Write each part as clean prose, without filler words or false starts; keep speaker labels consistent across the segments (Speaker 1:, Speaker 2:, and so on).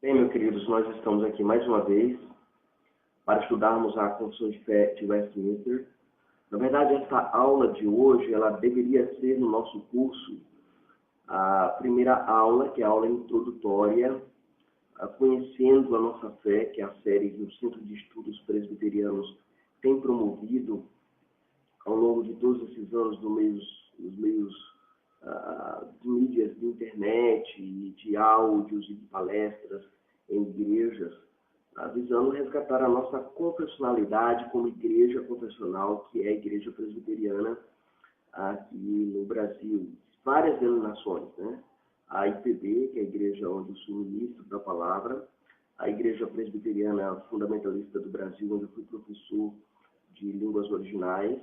Speaker 1: Bem, meus queridos, nós estamos aqui mais uma vez para estudarmos a Confissão de Fé de Westminster. Na verdade, essa aula de hoje, ela deveria ser no nosso curso a primeira aula, que é a aula introdutória, conhecendo a nossa fé, que é a série que o Centro de Estudos Presbiterianos tem promovido ao longo de todos esses anos nos meios de mídias de internet, de áudios e de palestras em igrejas, visando resgatar a nossa confessionalidade como igreja confessional, que é a Igreja Presbiteriana aqui no Brasil. Várias denominações, né? A IPB, que é a igreja onde eu sou ministro da palavra, a Igreja Presbiteriana Fundamentalista do Brasil, onde eu fui professor de línguas originais,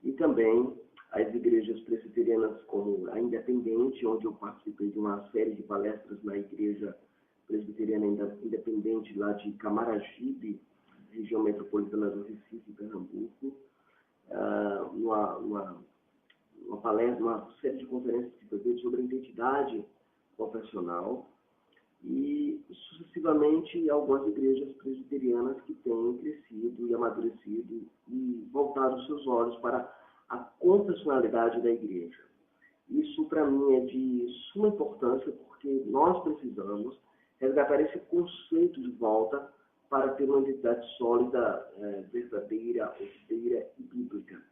Speaker 1: e também as igrejas presbiterianas como a Independente, onde eu participei de uma série de palestras na Igreja Presbiteriana Independente, lá de Camaragibe, região metropolitana do Recife, Pernambuco, uma palestra, uma série de conferências que foi feita sobre a identidade confessional, e sucessivamente algumas igrejas presbiterianas que têm crescido e amadurecido e voltado os seus olhos para a confessionalidade da igreja. Isso, para mim, é de suma importância, porque nós precisamos resgatar esse conceito de volta para ter uma identidade sólida, verdadeira, ordeira e bíblica.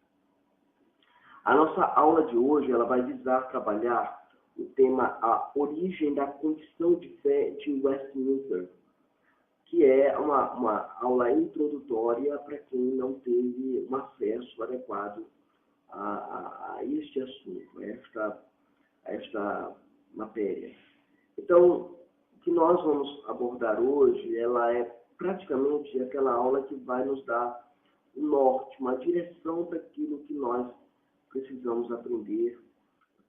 Speaker 1: A nossa aula de hoje ela vai visar trabalhar o tema A Origem da Confissão de Fé de Westminster, que é uma aula introdutória para quem não teve um acesso adequado a este assunto, a esta matéria. Então, o que nós vamos abordar hoje, ela é praticamente aquela aula que vai nos dar um norte, uma direção para aquilo que nós precisamos aprender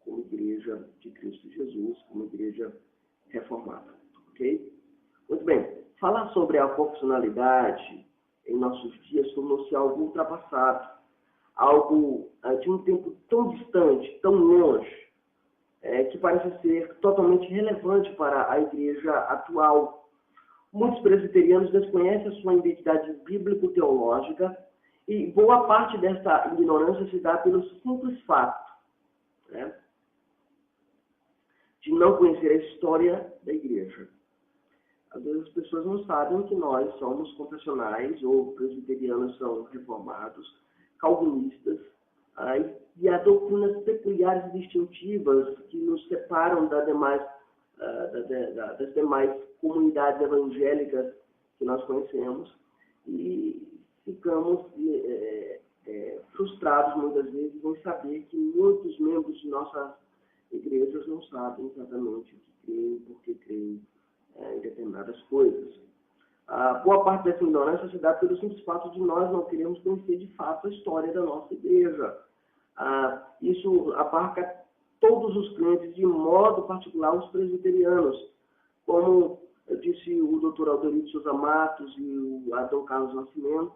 Speaker 1: como igreja de Cristo Jesus, como igreja reformada, ok? Muito bem, falar sobre a confessionalidade em nossos dias tornou-se algo ultrapassado, algo de um tempo tão distante, tão longe, que parece ser totalmente relevante para a igreja atual. Muitos presbiterianos desconhecem a sua identidade bíblico-teológica e boa parte dessa ignorância se dá pelo simples fato, né, de não conhecer a história da igreja. Às vezes as pessoas não sabem que nós somos confessionais ou presbiterianos são reformados, calvinistas, e há doutrinas peculiares e distintivas que nos separam das demais comunidades evangélicas que nós conhecemos e ficamos frustrados muitas vezes em saber que muitos membros de nossas igrejas não sabem exatamente o que creem, por que creem em determinadas coisas. Boa parte dessa ignorância se dá pelo simples fato de nós não queremos conhecer de fato a história da nossa igreja. Isso abarca todos os crentes, de modo particular os presbiterianos. Como disse o Dr. Alderito Souza Matos e o Adão Carlos Nascimento,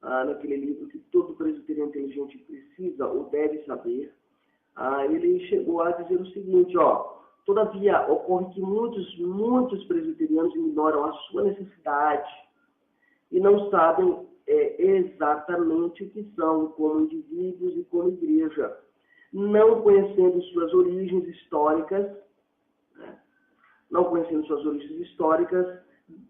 Speaker 1: naquele livro que todo presbiteriano inteligente precisa ou deve saber, ele chegou a dizer o seguinte, todavia, ocorre que muitos presbiterianos ignoram a sua necessidade e não sabem exatamente o que são como indivíduos e como igreja, não conhecendo suas origens históricas,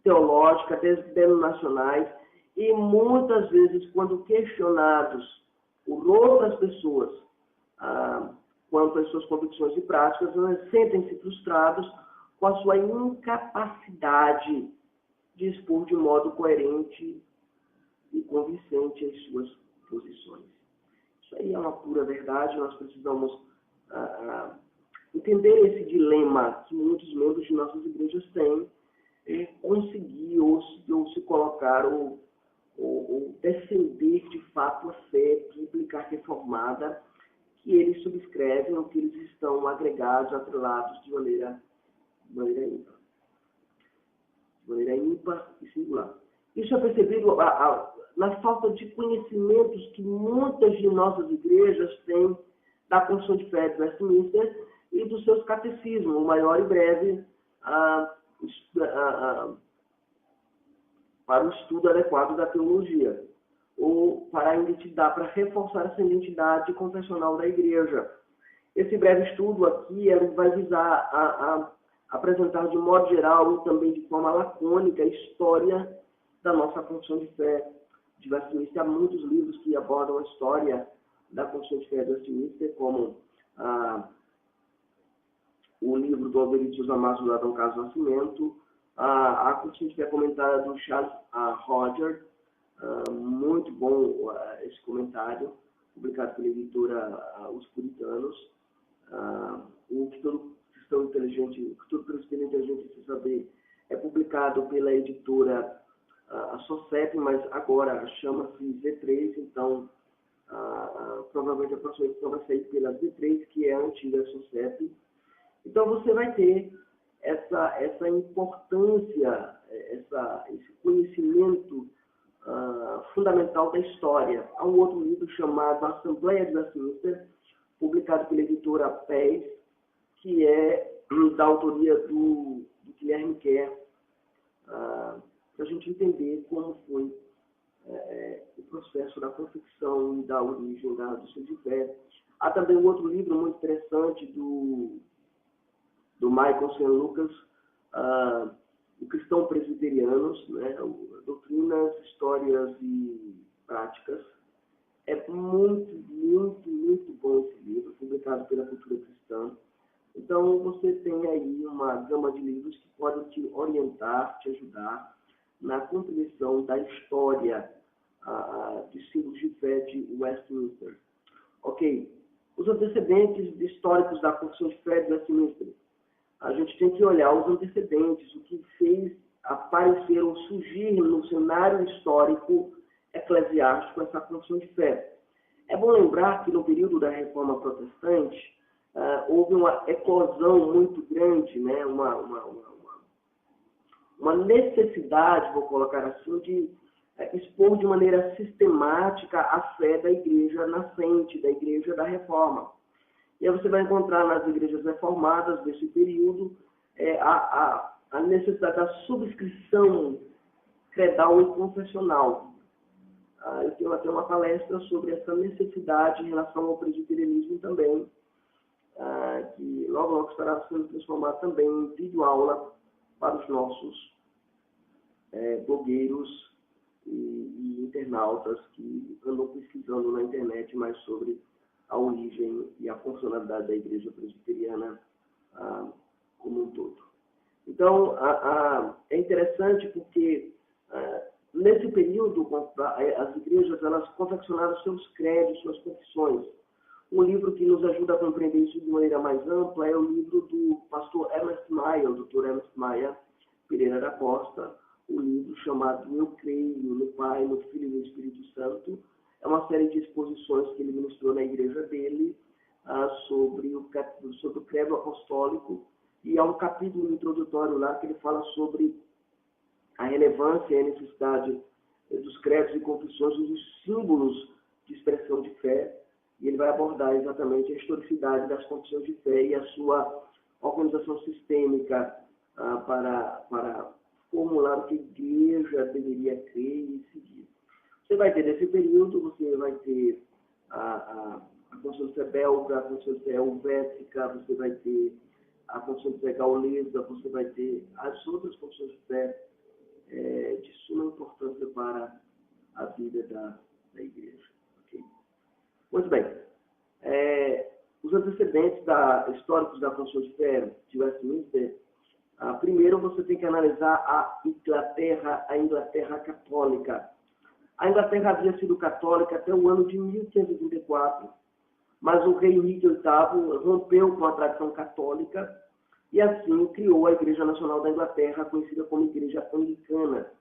Speaker 1: teológicas, denominacionais, e muitas vezes, quando questionados por outras pessoas quanto às suas convicções e práticas, eles sentem-se frustrados com a sua incapacidade de expor de modo coerente e convincente as suas posições. Isso aí é uma pura verdade, nós precisamos entender esse dilema que muitos membros de nossas igrejas têm em conseguir ou se colocar ou defender de fato a fé bíblica reformada que eles subscrevem ou que eles estão agregados, atrelados de maneira ímpar e singular. Isso é percebido na falta de conhecimentos que muitas de nossas igrejas têm da Confissão de Fé de Westminster e dos seus catecismos, o maior e breve, para o estudo adequado da teologia, ou para a identidade, para reforçar essa identidade confessional da igreja. Esse breve estudo aqui ele vai visar a apresentar de modo geral e também de forma lacônica a história da nossa confissão de fé de Westminster. Há muitos livros que abordam a história da confissão de fé de Westminster, como o livro do Albericius Amazo do Adão Carlos Nascimento, a confissão de fé comentada do Charles Roger, muito bom esse comentário, publicado pela editora Os Puritanos. O que todo cristão inteligente, precisa saber, é publicado pela editora a SOCEP, mas agora chama-se Z3, então provavelmente a próxima edição vai sair pela Z3, que é a antiga SOCEP. Então você vai ter essa importância, esse conhecimento fundamental da história. Há um outro livro chamado Assembleia de Westminster, publicado pela editora PES, que é da autoria do Guilherme Kerr, para a gente entender como foi o processo da confecção e da origem da doutrina de fé. Há também um outro livro muito interessante do Michael St. Lucas, o Cristão Presbiterianos, né? Doutrinas, Histórias e Práticas. É muito, muito, muito bom esse livro, publicado pela Cultura Cristã. Então, você tem aí uma gama de livros que podem te orientar, te ajudar na compreensão da história de símbolos de fé de Westminster. Ok, os antecedentes históricos da confissão de fé de Westminster. A gente tem que olhar os antecedentes, o que fez aparecer ou surgir no cenário histórico eclesiástico essa confissão de fé. É bom lembrar que no período da Reforma Protestante houve uma eclosão muito grande, né? uma necessidade, vou colocar assim, de expor de maneira sistemática a fé da igreja nascente, da igreja da Reforma. E aí você vai encontrar nas igrejas reformadas desse período a necessidade da subscrição credal e confessional. Eu tenho até uma palestra sobre essa necessidade em relação ao presbiterianismo também, que logo estará sendo transformado também em vídeo-aula para os nossos blogueiros e internautas que andam pesquisando na internet mais sobre a origem e a funcionalidade da igreja presbiteriana como um todo. Então, é interessante porque nesse período as igrejas elas confeccionaram seus credos, suas confissões. Um livro que nos ajuda a compreender isso de maneira mais ampla é o livro do pastor Ernest Maia, o Dr. Ernest Maia Pereira da Costa, o livro chamado Eu Creio no Pai, no Filho e no Espírito Santo. É uma série de exposições que ele ministrou na igreja dele sobre o credo apostólico, e há um capítulo introdutório lá que ele fala sobre a relevância e a necessidade dos credos e confissões, dos símbolos de expressão de fé, e ele vai abordar exatamente a historicidade das confissões de fé e a sua organização sistêmica para formular o que a igreja deveria crer e seguir. Você vai ter nesse período, você vai ter a confissão de fé belga, a confissão de fé helvética, você vai ter a confissão de fé gaulesa, você vai ter as outras confissões de fé de suma importância para a vida da igreja. Okay? Muito bem. Os antecedentes históricos da confissão de fé de Westminster, primeiro você tem que analisar a Inglaterra católica. A Inglaterra havia sido católica até o ano de 1534, mas o rei Henrique VIII rompeu com a tradição católica e assim criou a Igreja Nacional da Inglaterra, conhecida como Igreja Anglicana.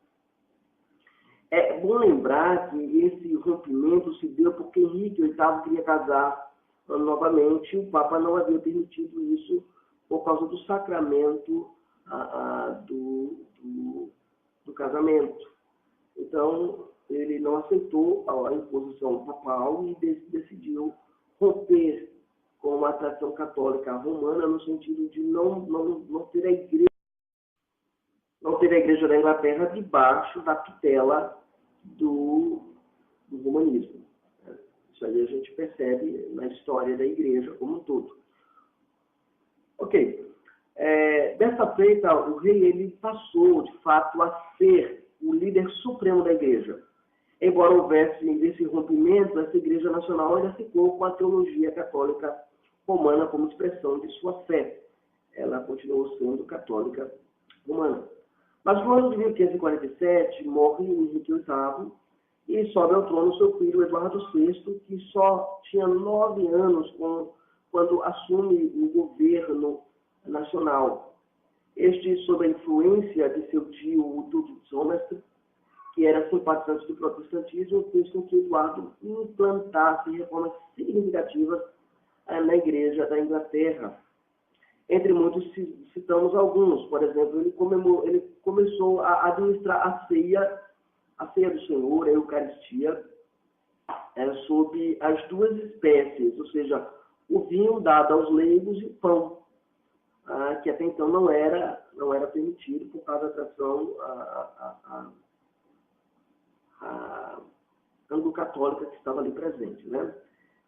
Speaker 1: É bom lembrar que esse rompimento se deu porque Henrique VIII queria casar novamente, e o Papa não havia permitido isso por causa do sacramento do casamento. Então, ele não aceitou a imposição papal e decidiu romper com a tradição católica romana, no sentido de não ter a igreja não teve a Igreja da Inglaterra debaixo da tutela do romanismo. Isso aí a gente percebe na história da Igreja como um todo. Ok. Dessa feita, o rei ele passou, de fato, a ser o líder supremo da Igreja. Embora houvesse esse rompimento, essa Igreja Nacional ainda ficou com a teologia católica romana como expressão de sua fé. Ela continuou sendo católica romana. Mas no ano de 1547, morre Henrique VIII e sobe ao trono seu filho Eduardo VI, que só tinha 9 anos quando assume o governo nacional. Este, sob a influência de seu tio, o Duque de Somerset, que era simpatizante do protestantismo, fez com que Eduardo implantasse reformas significativas na Igreja da Inglaterra. Entre muitos, citamos alguns. Por exemplo, ele começou a administrar a ceia do Senhor, a Eucaristia, sob as duas espécies, ou seja, o vinho dado aos leigos e pão, que até então não era permitido por causa da tradição anglo-católica que estava ali presente, né?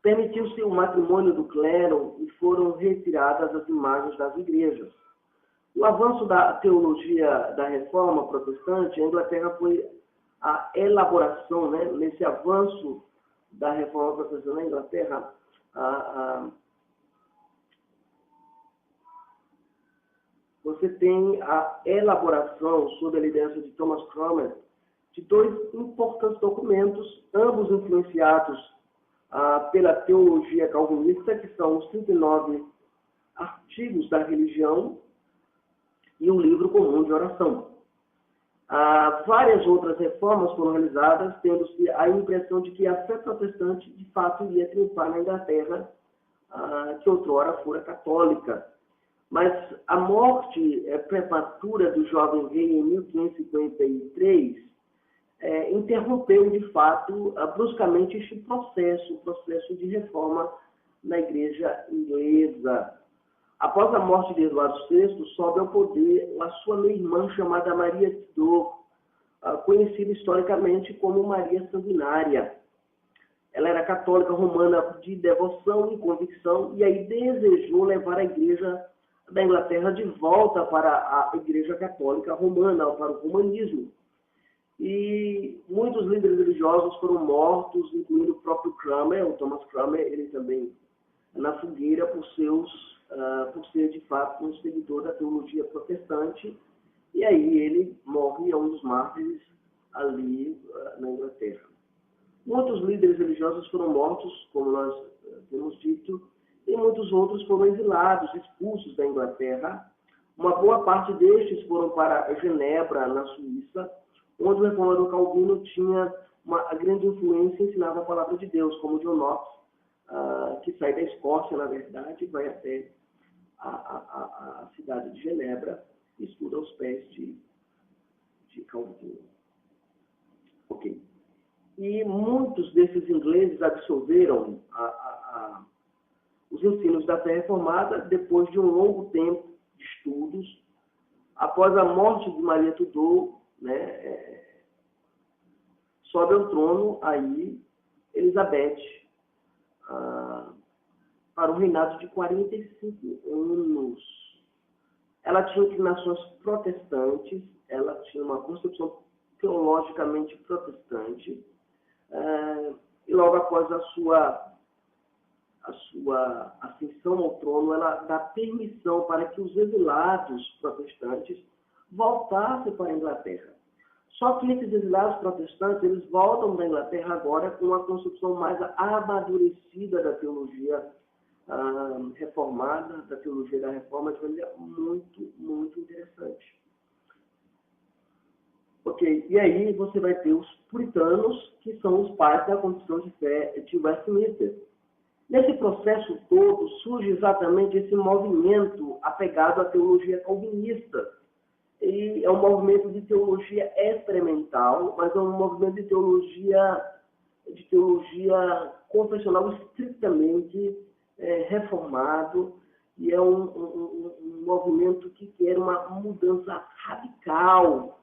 Speaker 1: Permitiu-se o matrimônio do clero e foram retiradas as imagens das igrejas. O avanço da teologia da reforma protestante, a Inglaterra foi a elaboração, né, nesse avanço da reforma protestante na Inglaterra, você tem a elaboração, sob a liderança de Thomas Cromwell, de 2 importantes documentos, ambos influenciados pela teologia calvinista, que são os 39 artigos da religião e o livro comum de oração. Várias outras reformas foram realizadas, tendo-se a impressão de que a fé protestante, de fato, iria triunfar na Inglaterra, que outrora fora católica. Mas a morte prematura do jovem rei em 1553 interrompeu, de fato, bruscamente este processo, o processo de reforma na Igreja inglesa. Após a morte de Eduardo VI, sobe ao poder a sua meia-irmã chamada Maria Tudor, conhecida historicamente como Maria Sanguinária. Ela era católica romana de devoção e convicção, e aí desejou levar a Igreja da Inglaterra de volta para a Igreja Católica Romana, para o romanismo. E muitos líderes religiosos foram mortos, incluindo o próprio Cromwell, o Thomas Cromwell, ele também na fogueira por ser de fato um seguidor da teologia protestante, e aí ele morre, é um dos mártires ali na Inglaterra. Muitos líderes religiosos foram mortos, como nós temos dito, e muitos outros foram exilados, expulsos da Inglaterra. Uma boa parte destes foram para Genebra, na Suíça, onde o reformador Calvino tinha uma grande influência e ensinava a palavra de Deus, como John Knox, que sai da Escócia, na verdade, vai até a cidade de Genebra e estuda aos pés de Calvino. Ok. E muitos desses ingleses absorveram os ensinos da fé reformada depois de um longo tempo de estudos. Após a morte de Maria Tudor, né, sobe ao trono aí Elizabeth, para um reinado de 45 anos. Ela tinha inclinações protestantes, ela tinha uma concepção teologicamente protestante, e logo após a sua ascensão ao trono, ela dá permissão para que os exilados protestantes voltassem para a Inglaterra. Só que esses exilados protestantes, eles voltam da Inglaterra agora com uma concepção mais amadurecida da teologia reformada, da teologia da reforma, de maneira muito, muito interessante. Ok, e aí você vai ter os puritanos, que são os pais da Confissão de Fé de Westminster. Nesse processo todo, surge exatamente esse movimento apegado à teologia calvinista. E é um movimento de teologia experimental, mas é um movimento de teologia confessional estritamente reformado, e é um movimento que quer uma mudança radical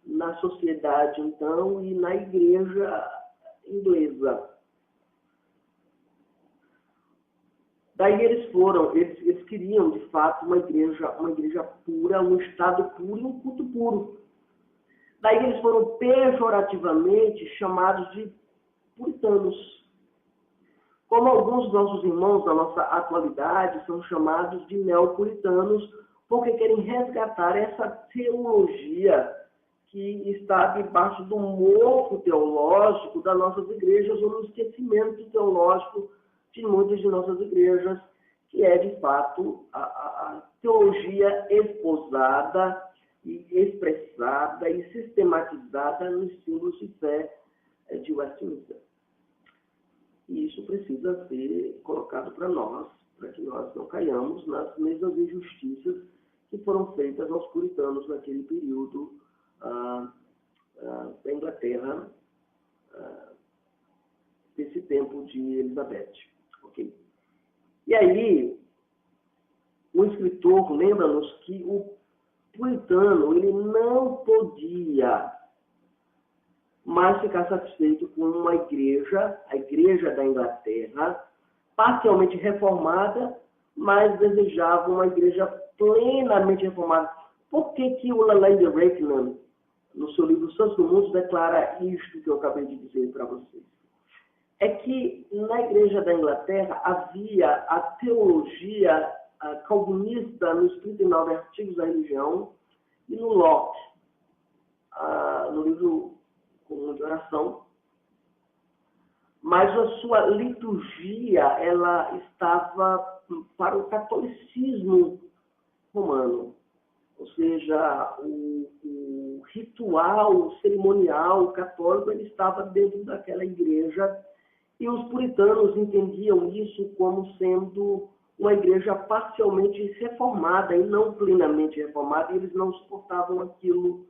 Speaker 1: na sociedade, então, e na igreja inglesa. Daí eles queriam, de fato, uma igreja pura, um estado puro e um culto puro. Daí eles foram pejorativamente chamados de puritanos. Como alguns dos nossos irmãos da nossa atualidade são chamados de neopuritanos, porque querem resgatar essa teologia que está debaixo do mofo teológico das nossas igrejas, ou no esquecimento teológico de muitas de nossas igrejas, que é, de fato, a teologia esposada e expressada e sistematizada nos símbolos de fé de Westminster. E isso precisa ser colocado para nós, para que nós não caiamos nas mesmas injustiças que foram feitas aos puritanos naquele período da Inglaterra, desse tempo de Elizabeth. Okay? E aí, o escritor lembra-nos que o puritano ele não podia mais ficar satisfeito com uma igreja, a igreja da Inglaterra, parcialmente reformada, mas desejava uma igreja plenamente reformada. Por que o Leland Raikkonen, no seu livro Santos do Mundo, declara isto que eu acabei de dizer para vocês? É que na igreja da Inglaterra havia a teologia calvinista nos 39 artigos da religião e no Locke, no livro comum de oração, mas a sua liturgia ela estava para o catolicismo romano, ou seja, o ritual cerimonial católico ele estava dentro daquela igreja e os puritanos entendiam isso como sendo uma igreja parcialmente reformada e não plenamente reformada, e eles não suportavam aquilo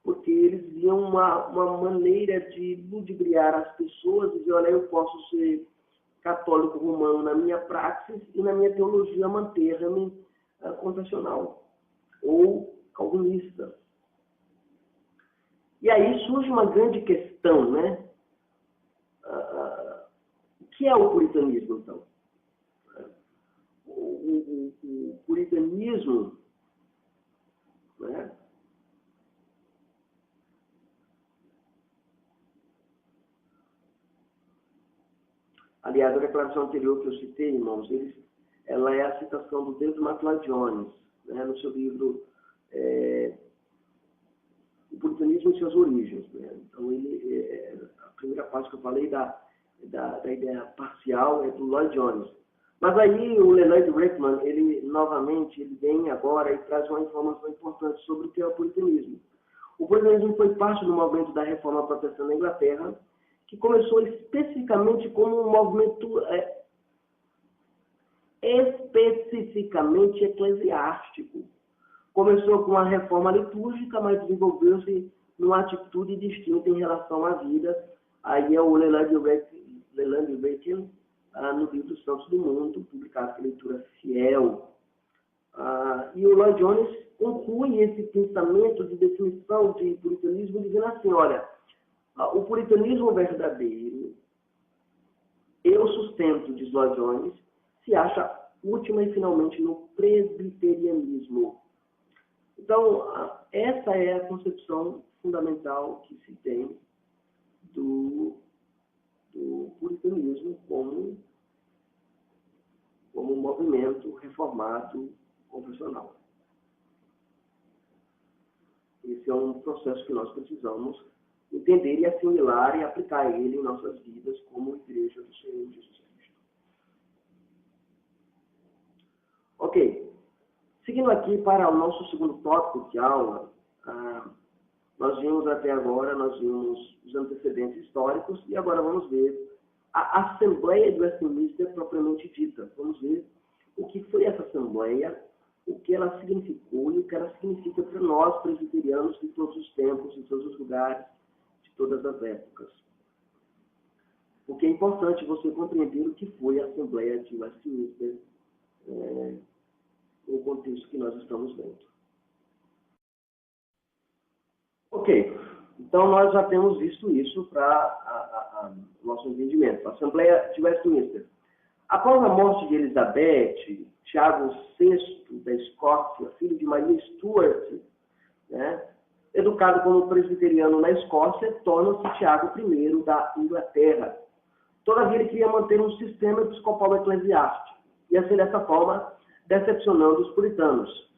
Speaker 1: porque eles viam uma maneira de ludibriar as pessoas e dizer, olha, eu posso ser católico romano na minha praxis e na minha teologia manter-me confessional ou calvinista. E aí surge uma grande questão, né? O que é o puritanismo, então? O puritanismo, né? Aliás, a declaração anterior que eu citei, irmãos, ela é a citação do David McLeod-Jones, né, no seu livro O Puritanismo e Suas Origens. Né? Então, a primeira parte que eu falei da ideia parcial é do Lloyd Jones. Mas aí o Leland Raikkonen, ele vem agora e traz uma informação importante sobre o que é o puritanismo. O puritanismo foi parte do movimento da Reforma Protestante na Inglaterra, que começou especificamente como um movimento especificamente eclesiástico. Começou com a reforma litúrgica, mas desenvolveu-se numa atitude distinta em relação à vida. Aí é o Leland Raikkonen, no livro Santos do Mundo, publicado por Leitura Fiel. E o Lloyd Jones conclui esse pensamento de definição de puritanismo dizendo assim, olha, o puritanismo verdadeiro, eu sustento, diz Lloyd Jones, se acha última e finalmente no presbiterianismo. Então, essa é a concepção fundamental que se tem do puritanismo como um movimento reformado confessional. Esse é um processo que nós precisamos entender e assimilar e aplicar ele em nossas vidas como Igreja do Senhor Jesus Cristo. Ok. Seguindo aqui para o nosso segundo tópico de aula, nós vimos até agora, os antecedentes históricos e agora vamos ver a Assembleia de Westminster propriamente dita. Vamos ver o que foi essa Assembleia, o que ela significou e o que ela significa para nós, presbiterianos, de todos os tempos, de todos os lugares, de todas as épocas. Porque é importante você compreender o que foi a Assembleia de Westminster no contexto que nós estamos vendo. Então, nós já temos visto isso para nosso entendimento. A Assembleia de Westminster. Após a morte de Elizabeth, Tiago VI da Escócia, filho de Maria Stuart, né, educado como presbiteriano na Escócia, torna-se Tiago I da Inglaterra. Todavia, ele queria manter um sistema episcopal eclesiástico, e assim, dessa forma, decepcionando os puritanos.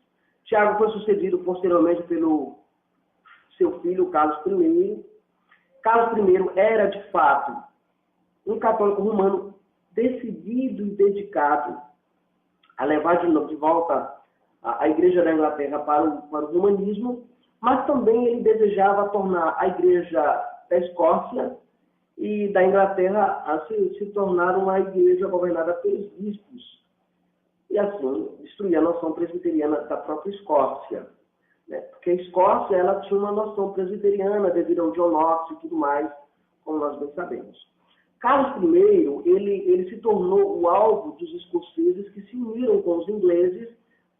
Speaker 1: Tiago foi sucedido posteriormente pelo seu filho, Carlos I. Carlos I era, de fato, um católico romano decidido e dedicado a levar de volta a Igreja da Inglaterra para o humanismo, mas também ele desejava tornar a Igreja da Escócia e da Inglaterra a se tornar uma igreja governada pelos bispos, e assim destruir a noção presbiteriana da própria Escócia, né? Porque a Escócia ela tinha uma noção presbiteriana devido ao John Knox e tudo mais, como nós bem sabemos. Carlos I, ele se tornou o alvo dos escoceses que se uniram com os ingleses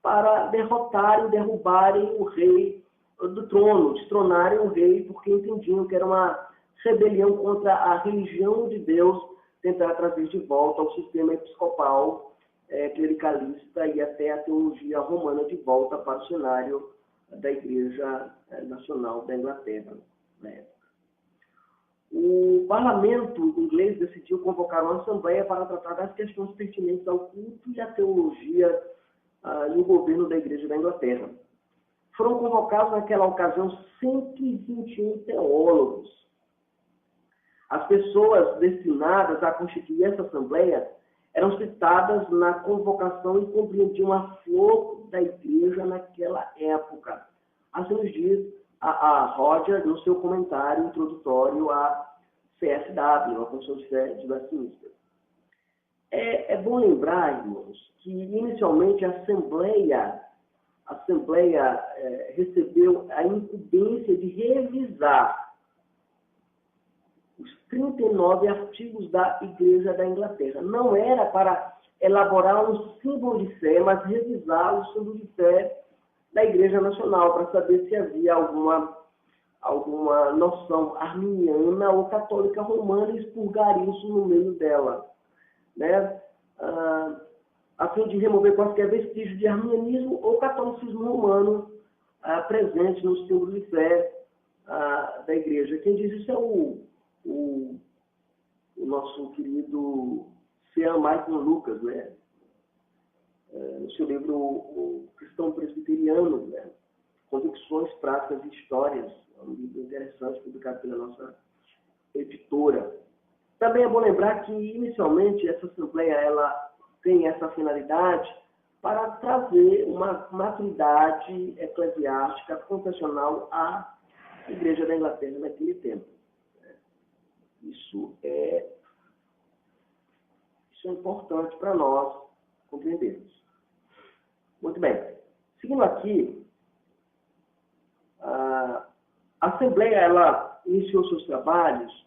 Speaker 1: para derrotarem, derrubarem o rei do trono, destronarem o rei, porque entendiam que era uma rebelião contra a religião de Deus, tentar trazer de volta o sistema episcopal, clericalista e até a teologia romana de volta para o cenário da Igreja Nacional da Inglaterra, na época. O parlamento inglês decidiu convocar uma assembleia para tratar das questões pertinentes ao culto e à teologia e o governo da Igreja da Inglaterra. Foram convocados naquela ocasião 121 teólogos. As pessoas destinadas a constituir essa assembleia eram citadas na convocação e compreendiam a flor da Igreja naquela época. Assim nos diz a Roger no seu comentário introdutório à CSW, a Constituição de Fé de Westminster. É bom lembrar, irmãos, que inicialmente a Assembleia recebeu a incumbência de revisar os 39 artigos da Igreja da Inglaterra. Não era para elaborar um símbolo de fé, mas revisar o símbolo de fé da Igreja Nacional, para saber se havia alguma noção arminiana ou católica romana e expurgar isso no meio dela, né? A fim de remover qualquer vestígio de arminianismo ou catolicismo romano presente no símbolo de fé da Igreja. Quem diz isso é o nosso querido Sean Michael Lucas, né? No seu livro O Cristão Presbiteriano, né? Convicções, Práticas e Histórias, é um livro interessante publicado pela nossa editora. Também é bom lembrar que, inicialmente, essa Assembleia ela tem essa finalidade para trazer uma maturidade eclesiástica confessional à Igreja da Inglaterra naquele tempo. Isso é importante para nós compreendermos. Muito bem. Seguindo aqui, a Assembleia ela iniciou seus trabalhos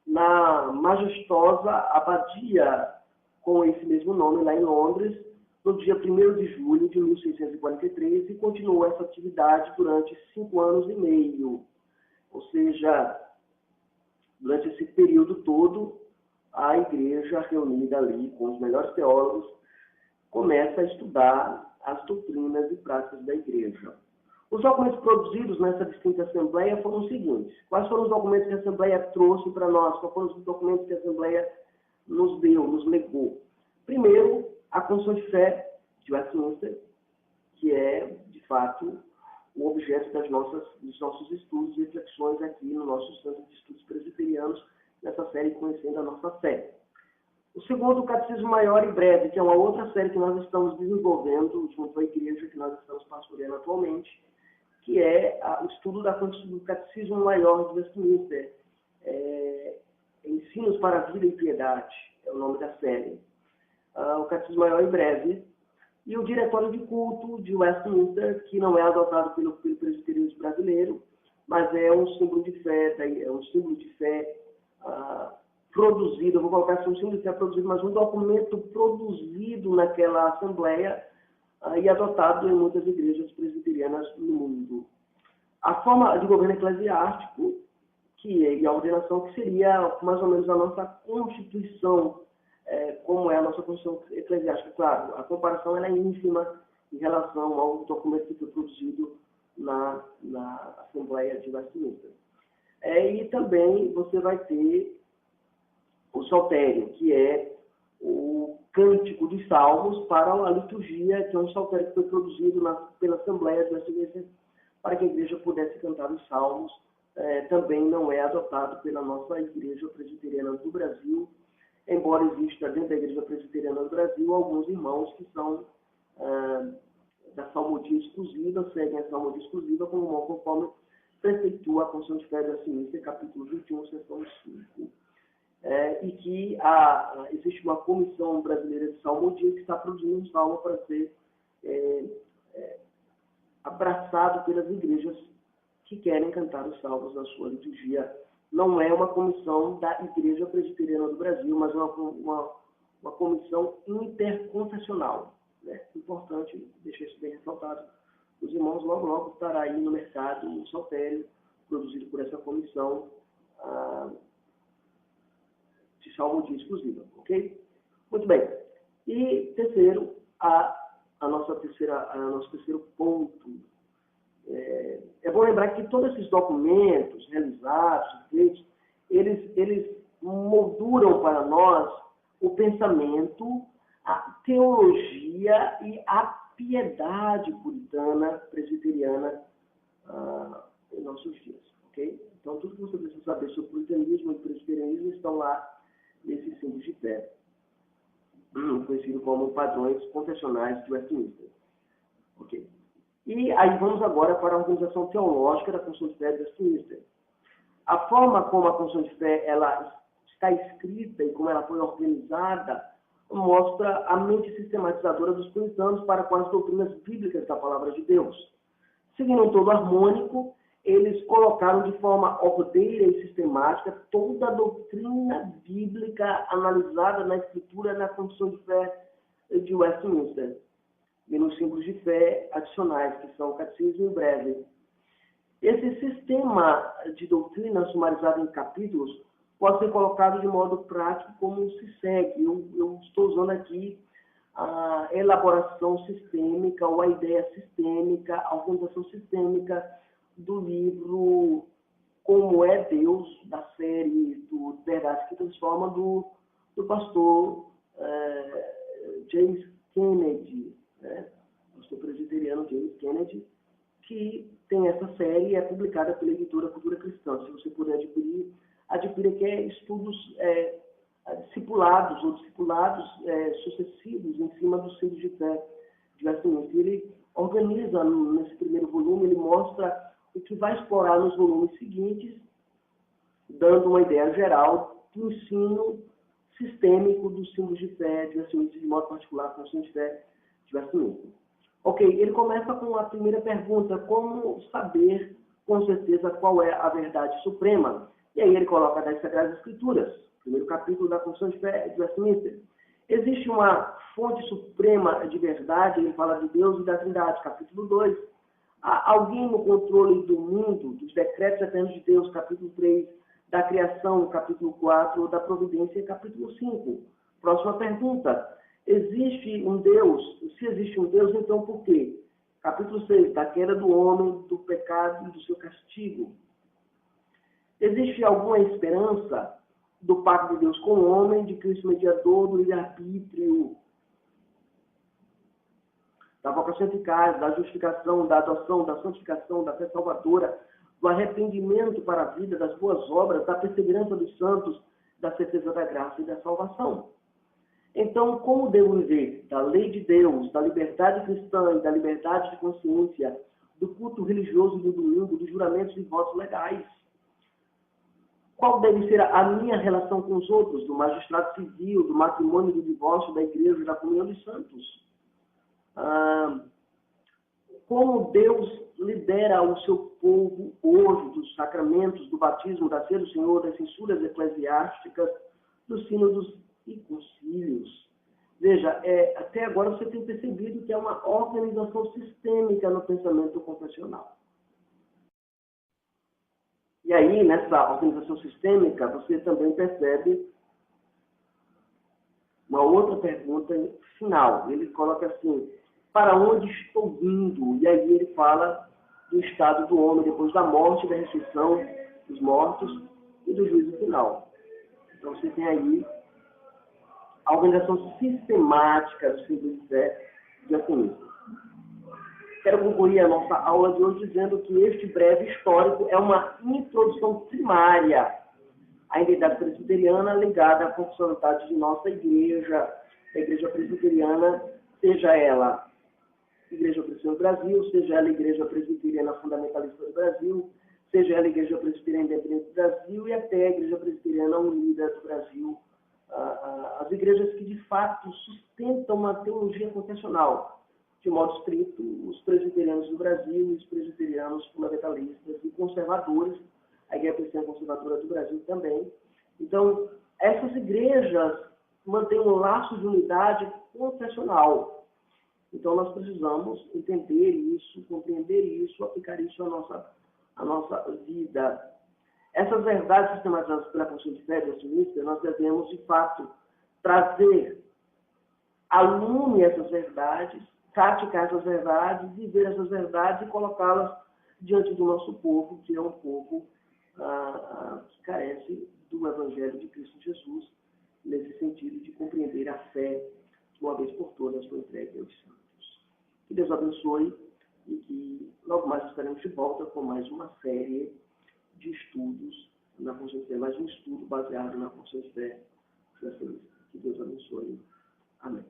Speaker 1: na majestosa abadia com esse mesmo nome lá em Londres, no dia 1º de julho de 1643, e continuou essa atividade durante 5 anos e meio. Ou seja, durante esse período todo, a igreja reunida ali com os melhores teólogos começa a estudar as doutrinas e práticas da igreja. Os documentos produzidos nessa distinta Assembleia foram os seguintes. Quais foram os documentos que a Assembleia trouxe para nós? Quais foram os documentos que a Assembleia nos deu, nos legou? Primeiro, a Constituição de Fé de Westminster, que é, de fato, o objeto dos nossos estudos e reflexões aqui no nosso Centro de Estudos Presbiterianos, nessa série Conhecendo a Nossa Fé. O segundo, o Catecismo Maior e Breve, que é uma outra série que nós estamos desenvolvendo junto à igreja que nós estamos pastoreando atualmente, que é o estudo do Catecismo Maior de Westminster. Ensinos para a Vida e Piedade, é o nome da série. O Catecismo Maior e Breve. E o Diretório de Culto de Westminster, que não é adotado pelo presbiterismo brasileiro, mas é um símbolo de fé, produzido, eu vou colocar assim, um símbolo de fé produzido, mas um documento produzido naquela Assembleia e adotado em muitas igrejas presbiterianas no mundo. A forma de governo eclesiástico e a ordenação que seria mais ou menos a nossa Constituição, como é a nossa Constituição eclesiástica. Claro, a comparação ela é ínfima em relação ao documento que foi produzido na Assembleia de Westminster. E também você vai ter o saltério, que é o cântico de salmos para a liturgia, que é um saltério que foi produzido pela Assembleia de Westminster para que a igreja pudesse cantar os salmos. Também não é adotado pela nossa Igreja Presbiteriana do Brasil, embora exista dentro da Igreja Presbiteriana do Brasil alguns irmãos que são da salmodia exclusiva, seguem a salmodia exclusiva conforme preceitua a Confissão de Fé de Westminster, capítulo 21, seção 5. E que existe uma comissão brasileira de salmodia que está produzindo um salmo para ser abraçado pelas igrejas que querem cantar os salmos na sua liturgia. Não é uma comissão da Igreja Presbiteriana do Brasil, mas uma comissão interconfessional. Né? Importante deixar isso bem ressaltado. Os irmãos logo estará aí no mercado um saltério produzido por essa comissão de salmodia exclusiva, ok? Muito bem. E terceiro, nosso terceiro ponto. É bom lembrar que todos esses documentos realizados, feitos, eles molduram para nós o pensamento, a teologia e a piedade puritana, presbiteriana em nossos dias, ok? Então, tudo que você precisa saber sobre o puritanismo e o presbiterianismo estão lá nesses símbolos de fé, conhecido como padrões confessionais de Westminster, ok? E aí vamos agora para a organização teológica da Confissão de Fé de Westminster. A forma como a Confissão de Fé ela está escrita e como ela foi organizada mostra a mente sistematizadora dos puritanos para com as doutrinas bíblicas da Palavra de Deus. Seguindo um todo harmônico, eles colocaram de forma ordeira e sistemática toda a doutrina bíblica analisada na Escritura na Confissão de Fé de Westminster e nos símbolos de fé adicionais, que são o catecismo e o breve. Esse sistema de doutrina sumarizado em capítulos pode ser colocado de modo prático como se segue. Eu estou usando aqui a elaboração sistêmica ou a ideia sistêmica, a organização sistêmica do livro Como é Deus, da série do Verdades que Transforma, do pastor James Kennedy, pastor presbiteriano James Kennedy, que tem essa série e é publicada pela editora Cultura Cristã. Se você puder adquira, que é estudos discipulados sucessivos em cima dos símbolos de fé de Westminster. Ele organiza nesse primeiro volume, ele mostra o que vai explorar nos volumes seguintes, dando uma ideia geral do ensino sistêmico dos símbolos de fé de Westminster, de modo particular com os símbolos de fé de Westminster. Ok, ele começa com a primeira pergunta: como saber com certeza qual é a verdade suprema? E aí ele coloca das Sagradas Escrituras, primeiro capítulo da Confissão de Fé de Westminster. Existe uma fonte suprema de verdade, ele fala de Deus e da Trindade, capítulo 2. Há alguém no controle do mundo, dos decretos eternos de Deus, capítulo 3, da criação, capítulo 4, da providência, capítulo 5. Próxima pergunta: existe um Deus? Se existe um Deus, então por quê? Capítulo 6, da queda do homem, do pecado e do seu castigo. Existe alguma esperança do pacto de Deus com o homem, de Cristo mediador, do livre-arbítrio, da vocação eficaz, da justificação, da adoção, da santificação, da fé salvadora, do arrependimento para a vida, das boas obras, da perseverança dos santos, da certeza da graça e da salvação? Então, como devo viver da lei de Deus, da liberdade cristã e da liberdade de consciência, do culto religioso do domingo, dos juramentos e votos legais? Qual deve ser a minha relação com os outros, do magistrado civil, do matrimônio, do divórcio, da igreja e da comunhão dos santos? Como Deus lidera o seu povo hoje dos sacramentos, do batismo, da ceia do Senhor, das censuras eclesiásticas, dos sínodos e concílios? Veja, até agora você tem percebido que é uma organização sistêmica no pensamento confessional. E aí, nessa organização sistêmica, você também percebe uma outra pergunta final. Ele coloca assim, para onde estou indo? E aí ele fala do estado do homem depois da morte, da ressurreição dos mortos e do juízo final. Então você tem aí a organização sistemática do símbolo de fé de acionistas. Quero concluir a nossa aula de hoje dizendo que este breve histórico é uma introdução primária à identidade presbiteriana ligada à funcionalidade de nossa igreja, a igreja presbiteriana, seja ela Igreja Presbiteriana do Brasil, seja ela Igreja Presbiteriana Fundamentalista do Brasil, seja ela Igreja Presbiteriana Independente do Brasil e até a Igreja Presbiteriana Unida do Brasil. As igrejas que, de fato, sustentam uma teologia confessional, de modo estrito, os presbiterianos do Brasil e os presbiterianos fundamentalistas e conservadores, a Igreja Presbiteriana Conservadora do Brasil também. Então, essas igrejas mantêm um laço de unidade confessional. Então, nós precisamos entender isso, compreender isso, aplicar isso à nossa vida. Essas verdades sistematizadas pela consciência de fé e acionista, nós devemos, de fato, trazer à lume essas verdades, praticar essas verdades, viver essas verdades e colocá-las diante do nosso povo, que é um povo que carece do Evangelho de Cristo Jesus, nesse sentido de compreender a fé que, uma vez por todas, foi entregue aos santos. Que Deus abençoe e que logo mais estaremos de volta com mais uma série de estudos na consciência de fé, mais um estudo baseado na consciência de fé. Que Deus abençoe. Amém.